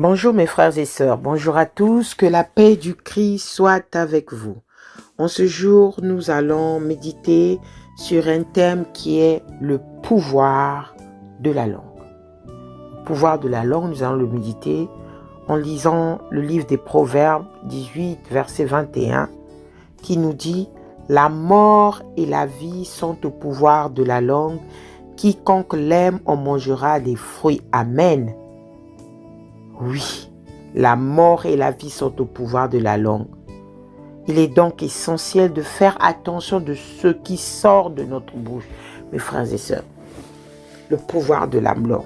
Bonjour mes frères et sœurs, bonjour à tous, que la paix du Christ soit avec vous. En ce jour, nous allons méditer sur un thème qui est le pouvoir de la langue. Le pouvoir de la langue, nous allons le méditer en lisant le livre des Proverbes 18, verset 21, qui nous dit « La mort et la vie sont au pouvoir de la langue, quiconque l'aime en mangera des fruits. Amen. » Oui, la mort et la vie sont au pouvoir de la langue. Il est donc essentiel de faire attention de ce qui sort de notre bouche, mes frères et sœurs. Le pouvoir de la langue.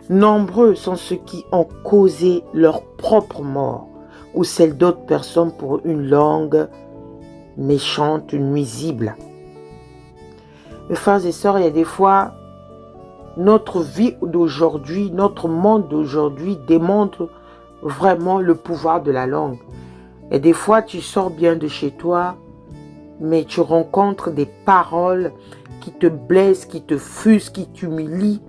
Nombreux sont ceux qui ont causé leur propre mort ou celle d'autres personnes pour une langue méchante, nuisible. Mes frères et sœurs, il y a des fois, notre vie d'aujourd'hui, notre monde d'aujourd'hui démontre vraiment le pouvoir de la langue. Et des fois, tu sors bien de chez toi, mais tu rencontres des paroles qui te blessent, qui te fusent, qui t'humilient,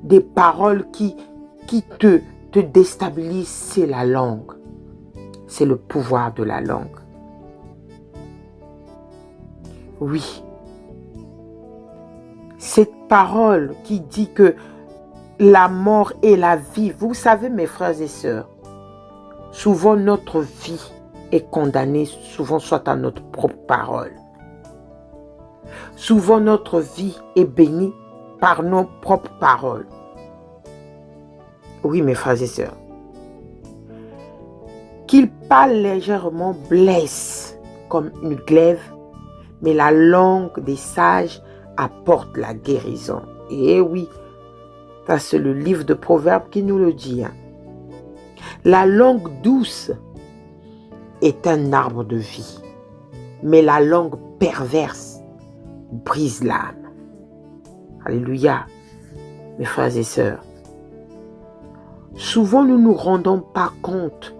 des paroles qui te déstabilisent. C'est la langue. C'est le pouvoir de la langue. Oui. Cette parole qui dit que la mort et la vie, vous savez mes frères et sœurs, souvent notre vie est condamnée, souvent soit à notre propre parole. Souvent notre vie est bénie par nos propres paroles. Oui mes frères et sœurs. Qu'il parle légèrement blesse comme une glaive, mais la langue des sages apporte la guérison. Et oui, ça c'est le livre de Proverbes qui nous le dit. La langue douce est un arbre de vie, mais la langue perverse brise l'âme. Alléluia, mes frères et sœurs. Souvent, nous ne nous rendons pas compte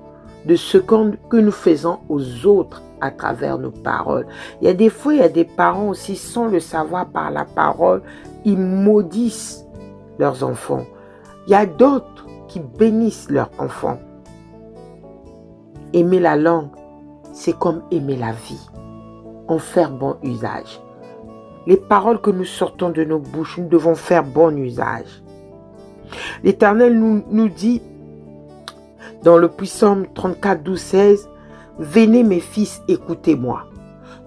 de ce que nous faisons aux autres à travers nos paroles. Il y a des fois, il y a des parents aussi, sans le savoir par la parole, ils maudissent leurs enfants. Il y a d'autres qui bénissent leurs enfants. Aimer la langue, c'est comme aimer la vie. En faire bon usage. Les paroles que nous sortons de nos bouches, nous devons faire bon usage. L'Éternel nous dit dans le Psaume 34, 12, 16, « Venez mes fils, écoutez-moi.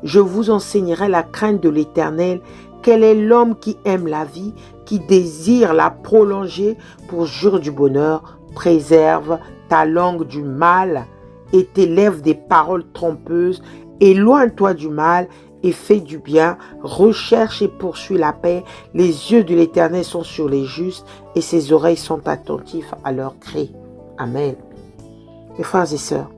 Je vous enseignerai la crainte de l'Éternel. Quel est l'homme qui aime la vie, qui désire la prolonger pour jouir du bonheur? Préserve ta langue du mal et tes lèvres des paroles trompeuses. Éloigne-toi du mal et fais du bien. Recherche et poursuis la paix. Les yeux de l'Éternel sont sur les justes et ses oreilles sont attentives à leurs cris. » Amen. Mes frères et sœurs,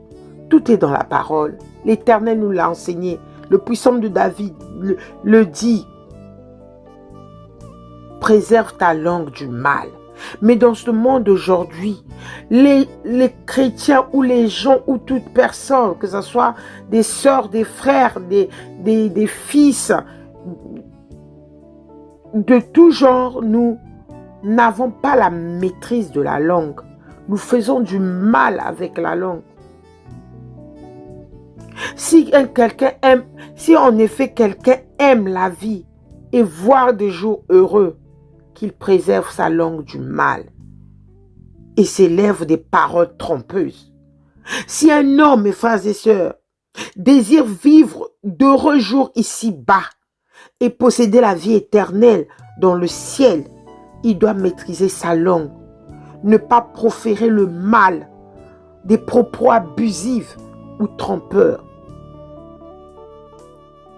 tout est dans la parole. L'Éternel nous l'a enseigné. Le Psaume de David le dit. Préserve ta langue du mal. Mais dans ce monde d'aujourd'hui, les chrétiens ou les gens ou toute personne, que ce soit des sœurs, des frères, des fils, de tout genre, nous n'avons pas la maîtrise de la langue. Nous faisons du mal avec la langue. Si en effet quelqu'un aime la vie et voir des jours heureux, qu'il préserve sa langue du mal et ses lèvres des paroles trompeuses. Si un homme, mes frères et sœurs, désire vivre d'heureux jours ici-bas et posséder la vie éternelle dans le ciel, il doit maîtriser sa langue, ne pas proférer le mal, des propos abusifs ou trompeurs.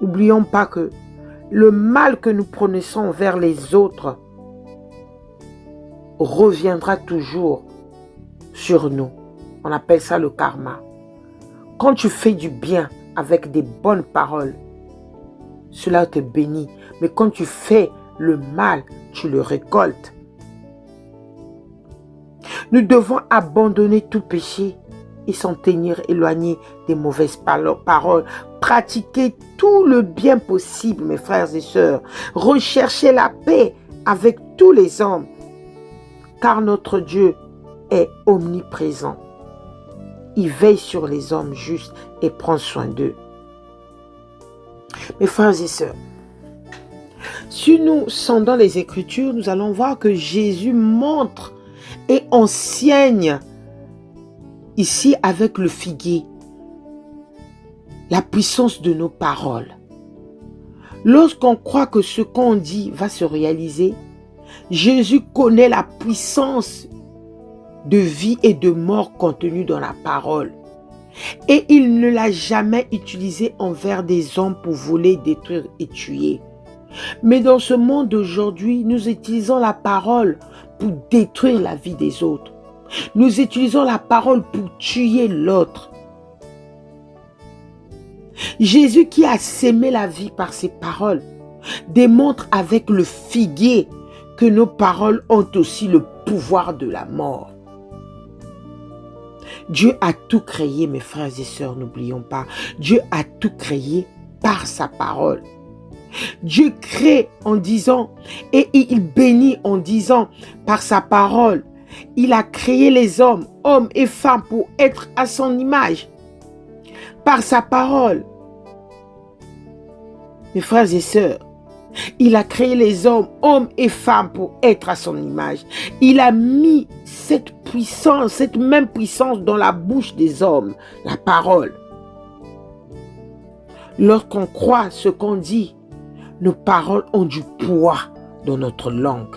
N'oublions pas que le mal que nous prononçons envers les autres reviendra toujours sur nous. On appelle ça le karma. Quand tu fais du bien avec des bonnes paroles, cela te bénit. Mais quand tu fais le mal, tu le récoltes. Nous devons abandonner tout péché et s'en tenir éloigné des mauvaises paroles. Pratiquer tout le bien possible, mes frères et sœurs. Rechercher la paix avec tous les hommes. Car notre Dieu est omniprésent. Il veille sur les hommes justes et prend soin d'eux. Mes frères et sœurs, si nous sondons les Écritures, nous allons voir que Jésus montre et enseigne ici avec le figuier la puissance de nos paroles. Lorsqu'on croit que ce qu'on dit va se réaliser, Jésus connaît la puissance de vie et de mort contenue dans la parole. Et il ne l'a jamais utilisée envers des hommes pour voler, détruire et tuer. Mais dans ce monde d'aujourd'hui, nous utilisons la parole pour détruire la vie des autres. Nous utilisons la parole pour tuer l'autre. Jésus qui a sémé la vie par ses paroles démontre avec le figuier que nos paroles ont aussi le pouvoir de la mort. Dieu a tout créé, mes frères et sœurs, n'oublions pas. Dieu a tout créé par sa parole. Dieu crée en disant, et il bénit en disant par sa parole. Il a créé les hommes et femmes, pour être à son image. Par sa parole. Mes frères et sœurs, il a créé les hommes et femmes pour être à son image. Il a mis cette puissance, cette même puissance dans la bouche des hommes, la parole. Lorsqu'on croit ce qu'on dit, nos paroles ont du poids dans notre langue.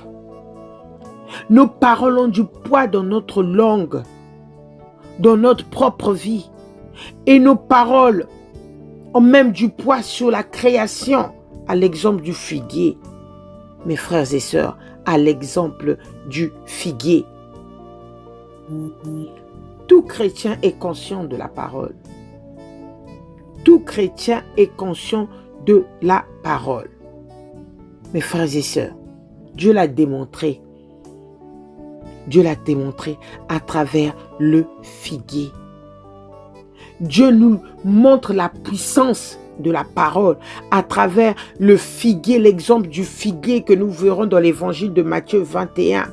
Nos paroles ont du poids dans notre langue, dans notre propre vie. Et nos paroles ont même du poids sur la création, à l'exemple du figuier. Mes frères et sœurs, à l'exemple du figuier. Tout chrétien est conscient de la parole. Tout chrétien est conscient de la parole. Mes frères et sœurs, Dieu l'a démontré. Dieu l'a démontré à travers le figuier. Dieu nous montre la puissance de la parole à travers le figuier, l'exemple du figuier que nous verrons dans l'évangile de Matthieu 21.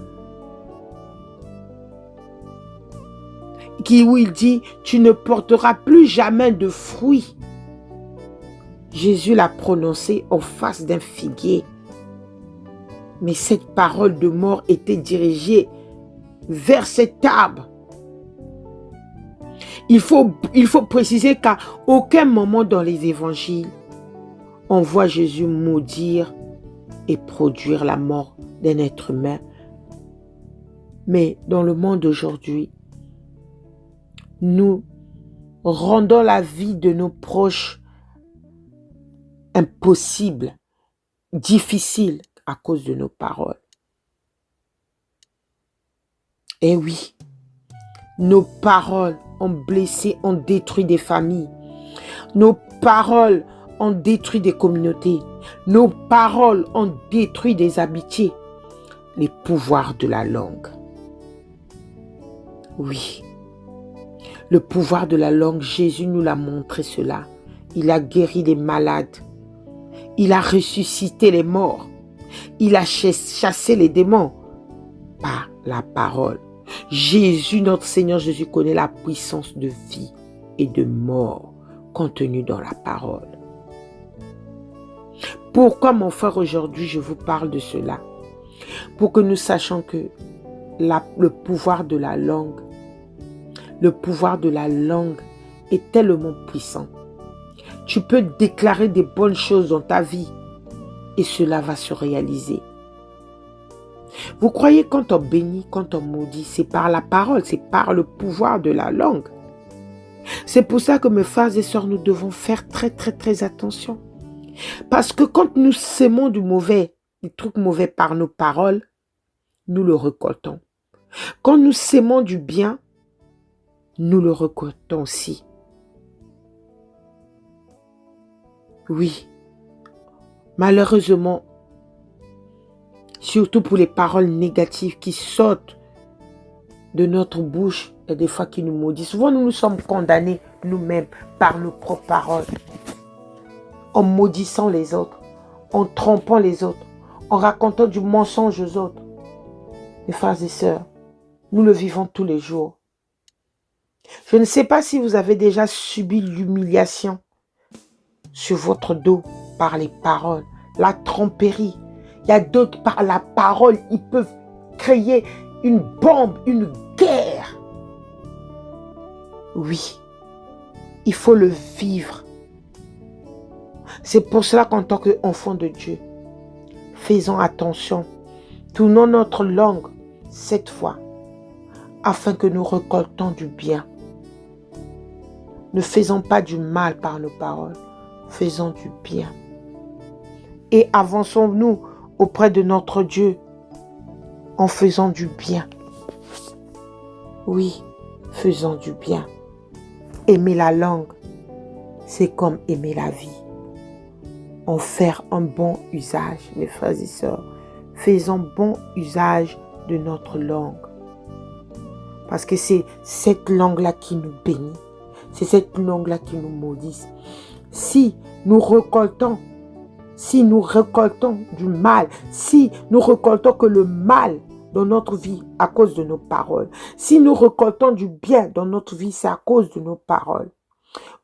Où il dit, tu ne porteras plus jamais de fruits. Jésus l'a prononcé en face d'un figuier. Mais cette parole de mort était dirigée vers cet arbre. Il faut préciser qu'à aucun moment dans les évangiles, on voit Jésus maudire et produire la mort d'un être humain. Mais dans le monde d'aujourd'hui, nous rendons la vie de nos proches impossible, difficile à cause de nos paroles. Et oui, nos paroles ont blessé, ont détruit des familles. Nos paroles ont détruit des communautés. Nos paroles ont détruit des amitiés. Les pouvoirs de la langue. Oui, le pouvoir de la langue, Jésus nous l'a montré cela. Il a guéri les malades. Il a ressuscité les morts. Il a chassé les démons par la parole. Jésus, notre Seigneur Jésus, connaît la puissance de vie et de mort contenue dans la parole. Pourquoi, mon frère, aujourd'hui, je vous parle de cela? Pour que nous sachions que le pouvoir de la langue, est tellement puissant. Tu peux déclarer des bonnes choses dans ta vie et cela va se réaliser. Vous croyez quand on bénit, quand on maudit, c'est par la parole, c'est par le pouvoir de la langue. C'est pour ça que mes frères et sœurs, nous devons faire très très très attention. Parce que quand nous sémons du mauvais, des trucs mauvais par nos paroles, nous le récoltons. Quand nous sémons du bien, nous le récoltons aussi. Oui, malheureusement, surtout pour les paroles négatives qui sortent de notre bouche et des fois qui nous maudissent. Souvent, nous sommes condamnés nous-mêmes par nos propres paroles. En maudissant les autres, en trompant les autres, en racontant du mensonge aux autres. Mes frères et sœurs, Nous le vivons tous les jours. Je ne sais pas si vous avez déjà subi l'humiliation sur votre dos par les paroles, la tromperie. Il y a d'autres par la parole, ils peuvent créer une bombe, une guerre. Oui, il faut le vivre. C'est pour cela qu'en tant qu'enfant de Dieu, faisons attention. Tournons notre langue cette fois, afin que nous récoltons du bien. Ne faisons pas du mal par nos paroles, faisons du bien. Et avançons-nous auprès de notre Dieu en faisant du bien. Oui, faisons du bien. Aimer la langue, c'est comme aimer la vie. En faire un bon usage, mes frères et sœurs. Faisons bon usage de notre langue. Parce que c'est cette langue-là qui nous bénit. C'est cette langue-là qui nous maudit. Si nous récoltons du mal, si nous récoltons que le mal dans notre vie à cause de nos paroles, si nous récoltons du bien dans notre vie, c'est à cause de nos paroles.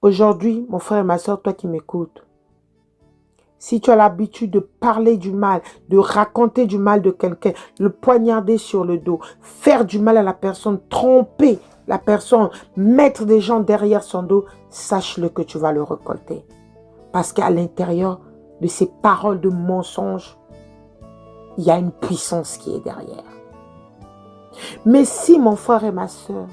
Aujourd'hui, mon frère et ma soeur, toi qui m'écoutes, si tu as l'habitude de parler du mal, de raconter du mal de quelqu'un, le poignarder sur le dos, faire du mal à la personne, tromper la personne, mettre des gens derrière son dos, sache-le que tu vas le récolter. Parce qu'à l'intérieur de ces paroles de mensonges, il y a une puissance qui est derrière. Mais si, mon frère et ma soeur,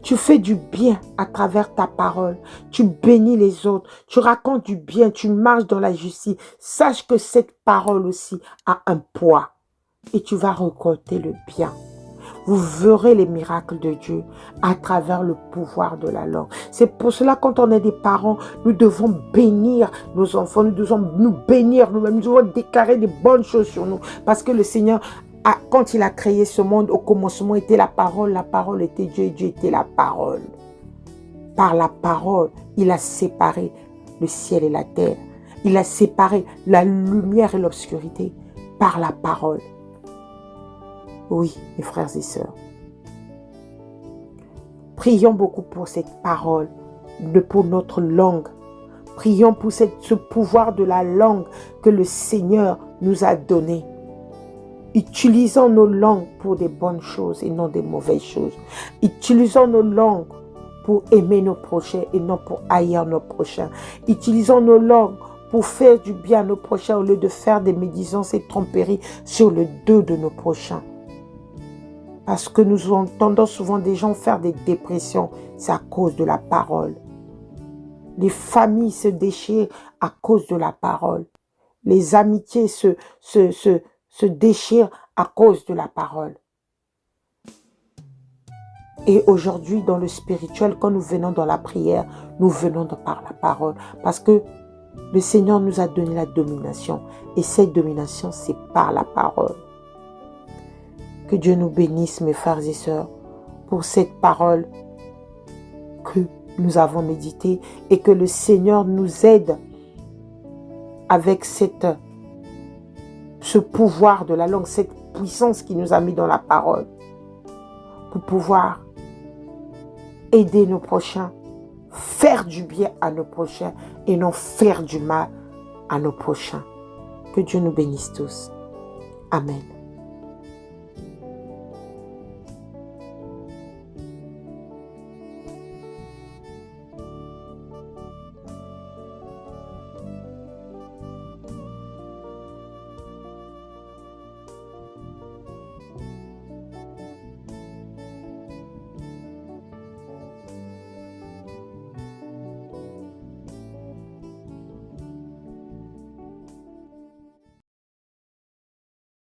tu fais du bien à travers ta parole, tu bénis les autres, tu racontes du bien, tu marches dans la justice, sache que cette parole aussi a un poids et tu vas récolter le bien. Vous verrez les miracles de Dieu à travers le pouvoir de la langue. C'est pour cela, quand on est des parents, nous devons bénir nos enfants, nous devons nous bénir nous-mêmes, nous devons déclarer des bonnes choses sur nous. Parce que le Seigneur, quand il a créé ce monde, au commencement était la parole était Dieu et Dieu était la parole. Par la parole, il a séparé le ciel et la terre. Il a séparé la lumière et l'obscurité par la parole. Oui, mes frères et sœurs. Prions beaucoup pour cette parole, pour notre langue. Prions pour ce pouvoir de la langue que le Seigneur nous a donné. Utilisons nos langues pour des bonnes choses et non des mauvaises choses. Utilisons nos langues pour aimer nos prochains et non pour haïr nos prochains. Utilisons nos langues pour faire du bien à nos prochains au lieu de faire des médisances et tromperies sur le dos de nos prochains. Parce que nous entendons souvent des gens faire des dépressions, c'est à cause de la parole. Les familles se déchirent à cause de la parole. Les amitiés se déchirent à cause de la parole. Et aujourd'hui, dans le spirituel, quand nous venons dans la prière, nous venons par la parole. Parce que le Seigneur nous a donné la domination. Et cette domination, c'est par la parole. Que Dieu nous bénisse, mes frères et sœurs, pour cette parole que nous avons méditée et que le Seigneur nous aide avec ce pouvoir de la langue, cette puissance qu'il nous a mis dans la parole pour pouvoir aider nos prochains, faire du bien à nos prochains et non faire du mal à nos prochains. Que Dieu nous bénisse tous. Amen.